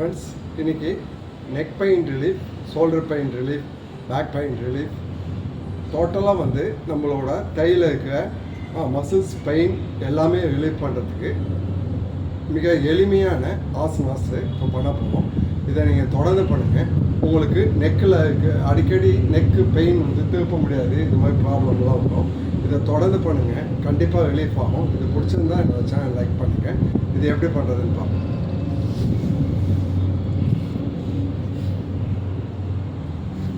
Friends, இன்றைக்கி neck pain relief, shoulder pain relief, back pain relief, டோட்டலாக வந்து நம்மளோட கையில் இருக்கிற மசில்ஸ் பெயின் எல்லாமே ரிலீஃப் பண்ணுறதுக்கு மிக எளிமையான ஆசனாஸ் இப்போ பண்ண போகிறோம். இதை நீங்கள் தொடர்ந்து பண்ணுங்கள். உங்களுக்கு நெக்கில் அடிக்கடி நெக்கு பெயின் வந்து திருப்ப முடியாது, இது மாதிரி ப்ராப்ளம்லாம் வரும். இதை தொடர்ந்து பண்ணுங்கள், கண்டிப்பாக ரிலீஃப் ஆகும். இது பிடிச்சிருந்தா என்னோடய சேனல் லைக் பண்ணுங்கள். இது எப்படி பண்ணுறதுன்னு பார்ப்போம்.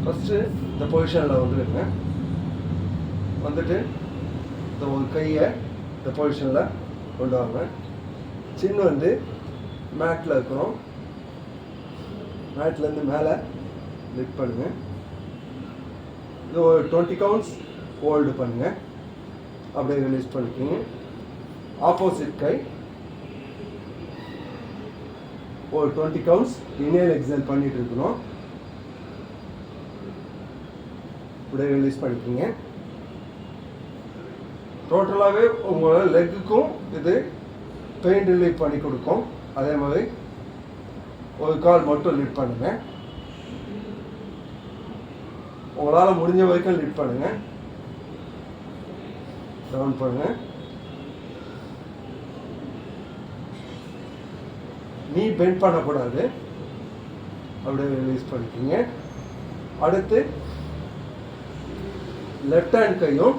ஃபஸ்ட்டு இந்த பொசிஷனில் வந்துடுங்க. வந்துட்டு இந்த ஒரு கையை இந்த பொசிஷனில் கொண்டு வாங்க. சின்ன வந்து மேட்டில் இருக்கிறோம். மேட்லேருந்து மேலே லிஃப்ட் பண்ணுங்கள். இது ஒரு 20 கவுண்ட்ஸ் ஹோல்டு பண்ணுங்கள். அப்படியே ரிலீஸ் பண்ணிக்கிங்க. ஆப்போசிட் கை ஒரு 20 கவுண்ட்ஸ் இன்ஹேல் எக்ஸேல் பண்ணிட்டு இருக்கணும். அப்படியே ரிலீஸ் பண்ணிக்கிங்க. டோட்டலாகவே உங்களோட லெக்குக்கும் இது பெயின் ரிலீஃப் பண்ணி கொடுக்கும். அதே மாதிரி ஒரு கால் மட்டும் லிஃப்ட் பண்ணுங்க. உங்களால் முடிஞ்ச வரைக்கும் லிஃப்ட் பண்ணுங்க. டவுன் பண்ணுங்க. நீ பெண்ட் பண்ணக்கூடாது. அப்படியே ரிலீஸ் பண்ணிக்கிங்க. அடுத்து லெஃப்ட் ஹேண்ட் கையும்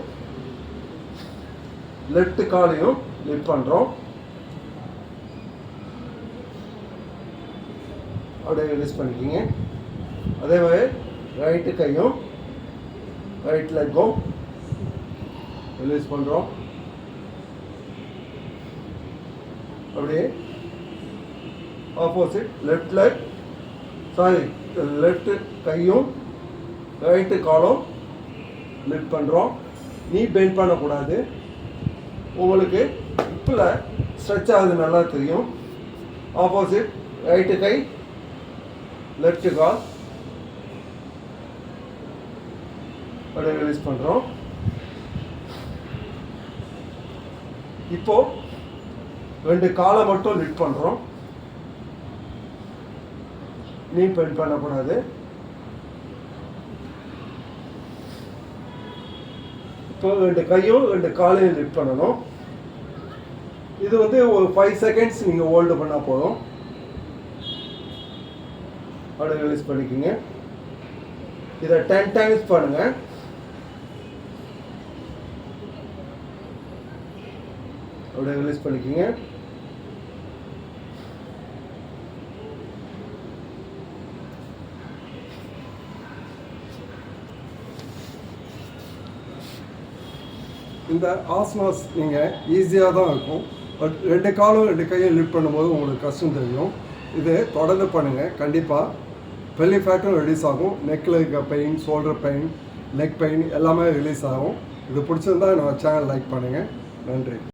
லெஃப்ட் காலையும் லிஃப்ட் பண்ணுறோம். அப்படியே ரிலீஸ் பண்ணிக்கிங்க. அதே மாதிரி ரைட்டு கையும் ரைட் லெக்கும் ரிலீஸ் பண்ணுறோம். அப்படியே ஆப்போசிட் லெஃப்ட் கையும் ரைட்டு காலும் லிஃப்ட் பண்ணுறோம். நீ பெண்ட் பண்ணக்கூடாது. உங்களுக்கு இப்பில் ஸ்ட்ரெச் ஆகுது நல்லா தெரியும். ஆப்போசிட் ரைட்டு கை லெஃப்ட் கால் அப்படியே ரிலீஸ் பண்ணுறோம். இப்போ 2 காலை மட்டும் லிஃப்ட் பண்ணுறோம். நீ பெண்ட் பண்ணக்கூடாது. இப்போ 2 கையும் 2 காலையும் லிஃப்ட் பண்ணணும். இது வந்து ஒரு 5 செகண்ட்ஸ் நீங்கள் ஹோல்டு பண்ணால் போதும். அப்படியே ரிலீஸ் பண்ணிக்கிங்க. இதை 10 டைம்ஸ் பண்ணுங்கள். அப்படியே ரிலீஸ் பண்ணிக்கிங்க. இந்த ஆசனாஸ் நீங்கள் ஈஸியாக தான் இருக்கும். பட் 2 காலும் 2 கையும் லிஃப்ட் பண்ணும்போது உங்களுக்கு கஷ்டம் தெரியும். இது தொடர்ந்து பண்ணுங்கள். கண்டிப்பாக பெல்லி ஃபேட்டும் ரிலீஸ் ஆகும். நெக்கில் இருக்க pain, shoulder pain, neck pain எல்லாமே ரிலீஸ் ஆகும். இது பிடிச்சிருந்தா என்னோடய சேனல் லைக் பண்ணுங்கள். நன்றி.